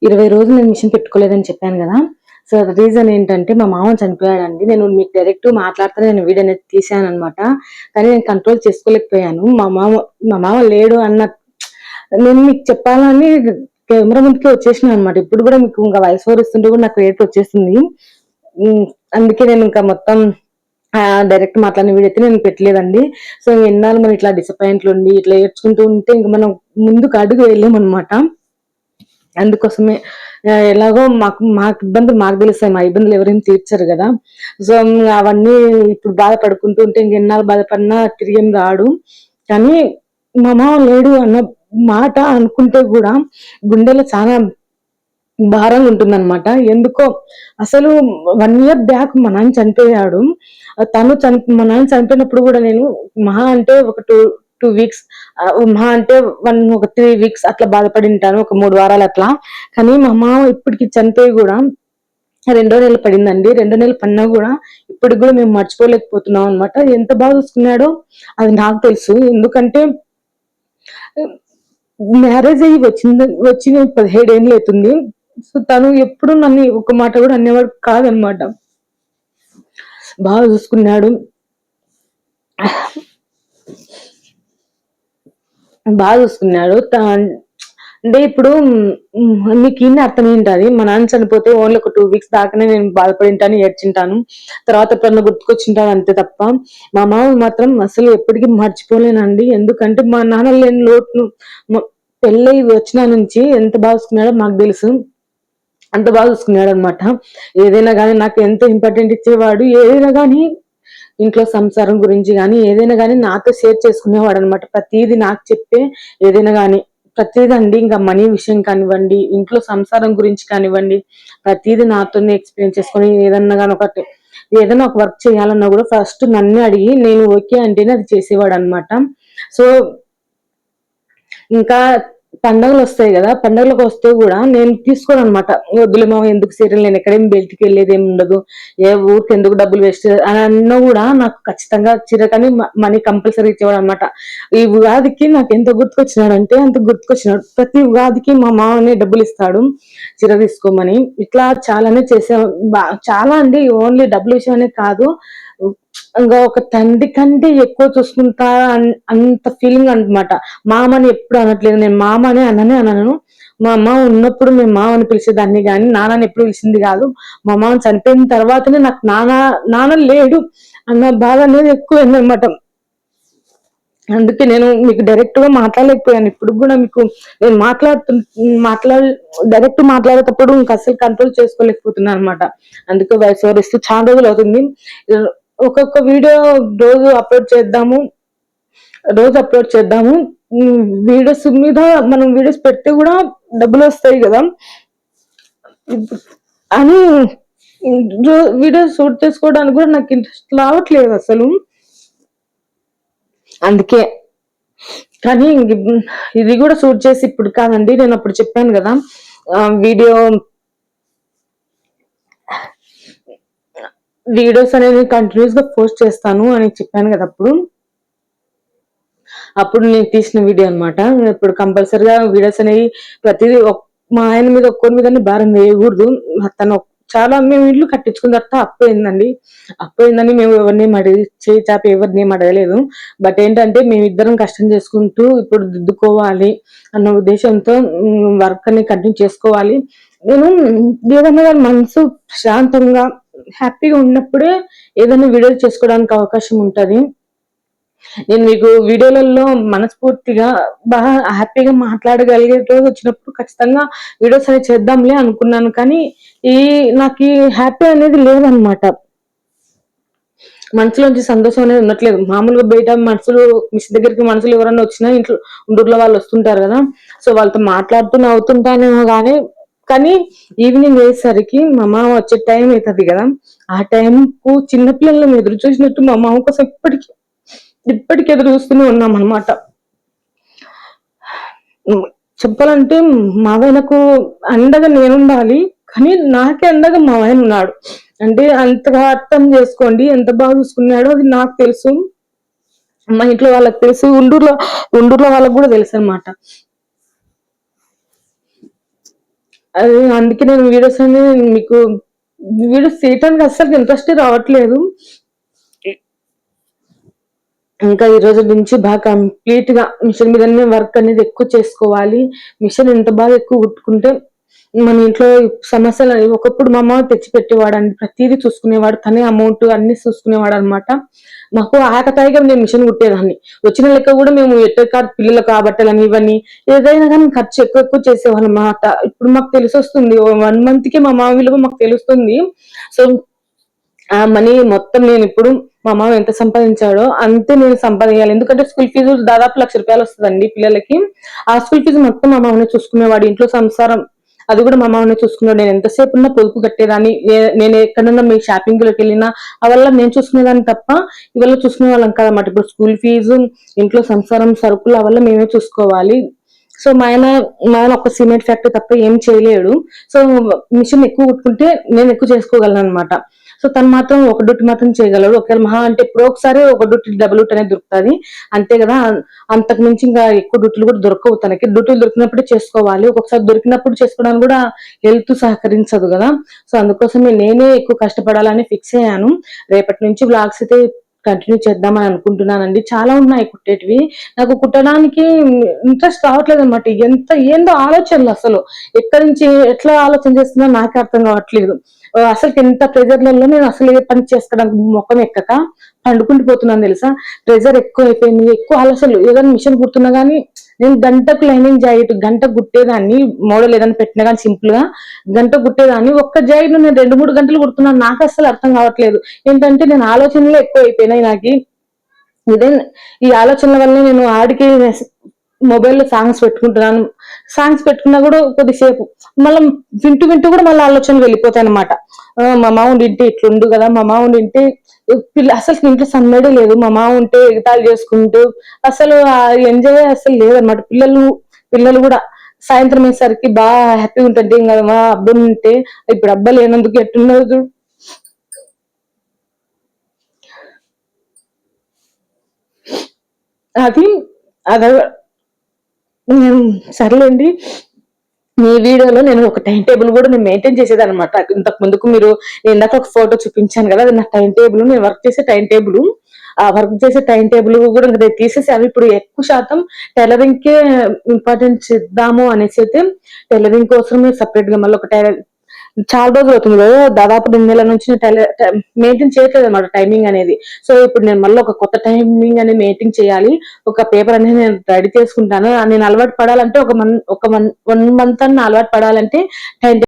20 రోజులు నేను మిషన్ పెట్టుకోలేదని చెప్పాను కదా. సో రీజన్ ఏంటంటే మా మామ చనిపోయాడండి. నేను మీకు డైరెక్ట్ మాట్లాడితే నేను వీడియో అనేది తీసాను అనమాట. కానీ నేను కంట్రోల్ చేసుకోలేకపోయాను. మా మామ లేడు అన్న నేను మీకు చెప్పాలని కెమెరా ముందుకే వచ్చేసిన అనమాట. ఇప్పుడు కూడా మీకు ఇంకా వాయిస్ ఓవర్ ఇస్తుంటే కూడా నాకు రేట్ వచ్చేస్తుంది. అందుకే నేను ఇంకా మొత్తం డైరెక్ట్ మాట్లాడిన వీడియో అయితే నేను పెట్టలేదండి. సో ఎన్నాళ్ళు మనం ఇట్లా డిసప్పాయింట్లు ఉండి ఇట్లా ఏడ్చుకుంటూ ఉంటే ఇంకా మనం ముందుకు అడుగు వెళ్ళామన్నమాట. అందుకోసమే ఎలాగో మాకు ఇబ్బందులు మాకు తెలుస్తాయి, మా ఇబ్బందులు ఎవరైనా తీర్చరు కదా. సో అవన్నీ ఇప్పుడు బాధపడుకుంటూ ఉంటే ఇంకెన్నాళ్ళు బాధపడినా తిరిగేం రాడు. కానీ మా మామ లేడు అన్న మాట అనుకుంటే కూడా గుండెలో చాలా భారంగా ఉంటుందన్నమాట. ఎందుకో అసలు 1 year బ్యాక్ మా నాన్న చనిపోయాడు. మా నాన్న చనిపోయినప్పుడు కూడా నేను మహా అంటే ఒక టూ వీక్స్, మహా అంటే ఒక 3 weeks అట్లా బాధపడి ఉంటాను, ఒక 3 వారాలు అట్లా. కానీ మా మామ ఇప్పటికి చనిపోయి కూడా 2వ నెల పడిందండి. 2వ నెల పడినా కూడా ఇప్పటికి కూడా మేము మర్చిపోలేకపోతున్నాం అనమాట. ఎంత బాగా చూసుకున్నాడో అది నాకు తెలుసు. ఎందుకంటే మ్యారేజ్ అయ్యి వచ్చి 17 ఏళ్ళు అవుతుంది. సో తను ఎప్పుడు నన్ను ఒక మాట కూడా అనేవాడు కాదనమాట. బాగా చూసుకున్నాడు, బాగా చూసుకున్నాడు. అంటే ఇప్పుడు మీకు ఇన్ని అర్థం ఏంటది, మా నాన్న చనిపోతే ఓన్లీ ఒక 2 weeks దాకానే నేను బాధపడింటాను, ఏడ్చింటాను. తర్వాత ఎప్పుడన్నా గుర్తుకొచ్చింటాను అంతే తప్ప మా మామ మాత్రం అసలు ఎప్పటికీ మర్చిపోలేనండి. ఎందుకంటే మా నాన్న లేని లోటును పెళ్ళై వచ్చిన నుంచి ఎంత బాగా చూసుకున్నాడో మాకు తెలుసు. అంత బాగా చూసుకున్నాడు అనమాట. ఏదైనా కానీ నాకు ఎంత ఇంపార్టెంట్ ఇచ్చేవాడు. ఏదైనా కానీ ఇంట్లో సంసారం గురించి కానీ ఏదైనా కానీ నాతో షేర్ చేసుకునేవాడు అనమాట. ప్రతిదీ నాకు చెప్పే ఏదైనా కానీ ప్రతిదండి, ఇంకా మనీ విషయం కానివ్వండి, ఇంట్లో సంసారం గురించి కానివ్వండి, ప్రతిదీ నాతోనే ఎక్స్ప్లెయిన్ చేసుకొని ఏదైనా ఒక వర్క్ చేయాలన్నా కూడా ఫస్ట్ నన్ను అడిగి నేను ఓకే అంటేనే అది చేసేవాడు అనమాట. సో ఇంకా పండుగలు వస్తాయి కదా, పండుగలకు వస్తే కూడా నేను తీసుకోను అనమాట. వద్దులేమో ఎందుకు సీరియల్, నేను ఎక్కడేమి బయటికి వెళ్ళేది ఏమి ఉండదు, ఏ ఊరికి ఎందుకు డబ్బులు వేస్ట్ అని అన్నా కూడా నాకు ఖచ్చితంగా చీర కానీ మనీ కంపల్సరీ ఇచ్చేవాడు అనమాట. ఈ ఉగాదికి నాకు ఎంత గుర్తుకొచ్చినాడు అంటే అంత గుర్తుకొచ్చినాడు. ప్రతి ఉగాదికి మా మామనే డబ్బులు ఇస్తాడు చీర తీసుకోమని. ఇట్లా చాలానే చేసే చాలా అండి. ఓన్లీ డబ్బుల విషయమే కాదు, ఇంకా ఒక తండ్రి కంటే ఎక్కువ చూసుకుంటా అంత ఫీలింగ్ అనమాట. మామని ఎప్పుడు అనట్లేదు, నేను మామనే అనను. మా అమ్మ ఉన్నప్పుడు మేము మామని పిలిచేదాన్ని కానీ నాన్నని ఎప్పుడు పిలిచింది కాదు. మా మామ చనిపోయిన తర్వాతనే నాకు నాన్న లేడు అన్న బాధ అనేది ఎక్కువ అనమాట. అందుకే నేను మీకు డైరెక్ట్ గా మాట్లాడలేకపోయాను. ఇప్పుడు కూడా మీకు నేను డైరెక్ట్ మాట్లాడేటప్పుడు ఇంకా అసలు కంట్రోల్ చేసుకోలేకపోతున్నాను అనమాట. అందుకే వాయిస్ ఓవర్ ఇస్తూ చాలా రోజులు అవుతుంది. ఒక్కొక్క వీడియో రోజు అప్లోడ్ చేద్దాము. వీడియోస్ మీద మనం వీడియోస్ పెడితే కూడా డబ్బులు వస్తాయి కదా అని వీడియో షూట్ చేసుకోవడానికి కూడా నాకు ఇంట్రెస్ట్ రావట్లేదు అసలు. అందుకే కానీ ఇది కూడా షూట్ చేసి ఇప్పుడు కాదండి, నేను అప్పుడు చెప్పాను కదా వీడియోస్ అనేది కంటిన్యూస్ గా పోస్ట్ చేస్తాను అని చెప్పాను కదా అప్పుడు నేను తీసిన వీడియో అనమాట. ఇప్పుడు కంపల్సరిగా వీడియోస్ అనేవి ప్రతిదీ మా ఆయన మీద ఒక్కరి మీద భారం వేయకూడదు. తను చాలా మేము ఇల్లు కట్టించుకున్న తర్వాత అప్పోయిందని మేము చేయి చాపి ఎవరిని ఏం అడగలేదు. బట్ ఏంటంటే మేమిద్దరం కష్టం చేసుకుంటూ ఇప్పుడు దిద్దుకోవాలి అన్న ఉద్దేశంతో వర్క్ అని కంటిన్యూ చేసుకోవాలి. నేను ఏదైనా మనసు శాంతంగా హ్యాపీగా ఉన్నప్పుడే ఏదైనా వీడియోలు చేసుకోవడానికి అవకాశం ఉంటది. నేను మీకు వీడియోలలో మనస్ఫూర్తిగా బాగా హ్యాపీగా మాట్లాడగలిగే రోజు వచ్చినప్పుడు ఖచ్చితంగా వీడియోస్ అనేవి చేద్దాంలే అనుకున్నాను. కానీ నాకు హ్యాపీ అనేది లేదనమాట. మనసులోంచి సంతోషం అనేది ఉండట్లేదు. మామూలుగా బయట మిషన్ దగ్గరికి మనుషులు ఎవరన్నా వచ్చినా ఇంట్లో ఊర్లో వాళ్ళు వస్తుంటారు కదా, సో వాళ్ళతో మాట్లాడుతూ నవ్వుతుంటానేమో కానీ ఈవినింగ్ అయ్యేసరికి మా మామ వచ్చే టైం అవుతుంది కదా, ఆ టైంకు చిన్నపిల్లలను ఎదురు చూసినట్టు మా మామ కోసం ఇప్పటికి ఎదురు చూస్తూనే ఉన్నాం అనమాట. చెప్పాలంటే మా ఆయనకు అండగా నేనుండాలి, కానీ నాకే అండగా మా ఆయన ఉన్నాడు. అంటే అంతగా అర్థం చేసుకోండి ఎంత బాగా చూసుకున్నాడో అది నాకు తెలుసు, మా ఇంట్లో వాళ్ళకి తెలుసు, ఉండూరులో వాళ్ళకి కూడా తెలుసు అనమాట. అది అందుకే నేను వీడియోస్ అనేది మీకు వీడియోస్ చేయటానికి అస్సలు ఇంట్రెస్ట్ రావట్లేదు. ఇంకా ఈ రోజు నుంచి బాగా కంప్లీట్ గా మిషన్ మీదనే వర్క్ అనేది ఎక్కువ చేసుకోవాలి. మిషన్ ఎంత బాగా ఎక్కువ కుట్టుకుంటే మన ఇంట్లో సమస్యలు అనేవి, ఒకప్పుడు మా అమ్మ తెచ్చి పెట్టేవాడండి, ప్రతిదీ చూసుకునేవాడు, తనే అమౌంట్ అన్ని చూసుకునేవాడు అనమాట. మాకు ఆకతాయిగా నేను మిషన్ కుట్టేదాన్ని. వచ్చిన లెక్క కూడా మేము ఎట్టకాదు పిల్లలకు ఆ బట్టలని ఇవన్నీ ఏదైనా కానీ ఖర్చు ఎక్కువ ఎక్కువ చేసేవాళ్ళం అన్నమాట. ఇప్పుడు మాకు తెలిసొస్తుంది. 1 మంత్ కి మా మామ విలువ మాకు తెలుస్తుంది. సో ఆ మనీ మొత్తం నేనిప్పుడు మా మామ ఎంత సంపాదించాడో అంతే నేను సంపాదించాలి. ఎందుకంటే స్కూల్ ఫీజు దాదాపు ₹1,00,000 వస్తదండి పిల్లలకి. ఆ స్కూల్ ఫీజు మొత్తం మా మామనే చూసుకునేవాడు. ఇంట్లో సంసారం అది కూడా మా మామనే చూసుకున్నాడు. నేను ఎంతసేపు ఉన్నా పొదుపు కట్టేదాన్ని. నేను ఎక్కడన్నా మీ షాపింగ్‌లోకి వెళ్ళినా అవల్ల నేను చూసుకునేదాన్ని తప్ప ఇవల్ల చూసుకునేవాళ్ళం కాదన్నమాట. ఇప్పుడు స్కూల్ ఫీజు, ఇంట్లో సంసారం, సరుకులు అవల్ల మేమే చూసుకోవాలి. సో మా ఆయన ఒక సిమెంట్ ఫ్యాక్టరీ తప్ప ఏం చేయలేడు. సో మిషన్ ఎక్కువ కుట్టుకుంటే నేను ఎక్కువ చేసుకోగలనన్నమాట. సో తను మాత్రం ఒక డ్యూటీ మాత్రం చేయగలడు. ఒకవేళ మహా అంటే ఎప్పుడో ఒకసారి ఒక డ్యూటీ, డబుల్ డ్యూటీ అనేది దొరుకుతది. అంతే కదా! అంతకు మించి ఇంకా ఎక్కువ డ్యూటీలు కూడా దొరకవు తనకి. డ్యూటీలు దొరికినప్పుడే చేసుకోవాలి. ఒక్కొక్కసారి దొరికినప్పుడు చేసుకోవడానికి కూడా హెల్త్ సహకరించదు కదా! సో అందుకోసమే నేనే ఎక్కువ కష్టపడాలని ఫిక్స్ అయ్యాను. రేపటి నుంచి వ్లాగ్స్ అయితే కంటిన్యూ చేద్దామని అనుకుంటున్నానండి. చాలా ఉన్నాయి కుట్టేటివి. నాకు కుట్టడానికి ఇంట్రెస్ట్ రావట్లేదన్నమాట. ఏందో ఆలోచనలు అసలు. ఎక్కడి నుంచి ఎట్లా ఆలోచన చేస్తున్నా నాకే అర్థం కావట్లేదు. అసలుకి ఎంత ప్రెజర్‌లలో నేను అసలు ఏ పని చేసుకోవడానికి మొఖం ఎక్కక పండుకుంటూ పోతున్నాను తెలుసా? ప్రెజర్ ఎక్కువైపోయింది. ఎక్కువ ఆలోచనలు. ఏదైనా మిషన్ కుడుతున్నా గానీ నేను గంటకు లైనింగ్ జాకెట్ గంటకు కుట్టేదాన్ని. మోడల్ ఏదైనా పెట్టినా గానీ సింపుల్‌గా గంటకు కుట్టేదాన్ని. ఒక్క జాకెట్‌ని నేను 2, 3 గంటలు కుడుతున్నాను. నాకస్సలు అర్థం కావట్లేదు. ఏంటంటే నేను ఆలోచనలే ఎక్కువైపోయినాయి నాకి. ఇదే ఈ ఆలోచనల వల్లే నేను ఆడికి మొబైల్‌లో సాంగ్స్ పెట్టుకుంటున్నాను. సాంగ్స్ పెట్టుకున్నా కూడా కొద్దిసేపు మళ్ళా వింటూ వింటూ కూడా మళ్ళీ ఆలోచనలు వెళ్ళిపోతాయన్నమాట. మా మామ ఉండింటే ఇట్లుండు కదా! మా మామ ఉండింటే అసలు ఇంట్లో సందడే లేదు. మా మామ ఉంటే ఎగతాళి చేసుకుంటూ అసలు ఆ ఎంజాయే అసలు లేదన్నమాట. పిల్లలు కూడా సాయంత్రం అయ్యేసరికి హ్యాపీగా ఉంటది. ఇంగ మా అబ్బుంటే ఇప్పుడు అబ్బ లేనందుకు ఎట్టున్నదో చూడు. అది అద సర్లేండి. మీ వీడియోలో నేను ఒక టైమ్ టేబుల్ కూడా నేను మెయింటైన్ చేసేదన్నమాట. ఇంతకు ముందుకు మీరు ఇందాక ఒక ఫోటో చూపించాను కదా! అది నా టైమ్ టేబుల్. నేను వర్క్ చేసే టైమ్ టేబుల్. ఆ వర్క్ చేసే టైమ్ టేబుల్ కూడా నేను తీసేసాను. ఇప్పుడు ఎక్కువ శాతం టైలరింగ్‌కే ఇంపార్టెన్స్ ఇద్దాము అనేసైతే టైలరింగ్ కోసమే సెపరేట్‌గా మళ్ళీ ఒక చాలా రోజులవుతుంది కదా! దాదాపు 2 నెలల నుంచి నేను మెయింటైన్ చేయట్లేదన్నమాట టైమింగ్ అనేది. సో, ఇప్పుడు నేను మళ్ళీ ఒక కొత్త టైమింగ్ అనేది మెయింటైన్ చేయాలి. ఒక పేపర్ అనేది నేను రెడీ చేసుకుంటాను. నేను అలవాటు పడాలంటే ఒక 1 మంత్ అన్నా అలవాటు పడాలంటే టైమ్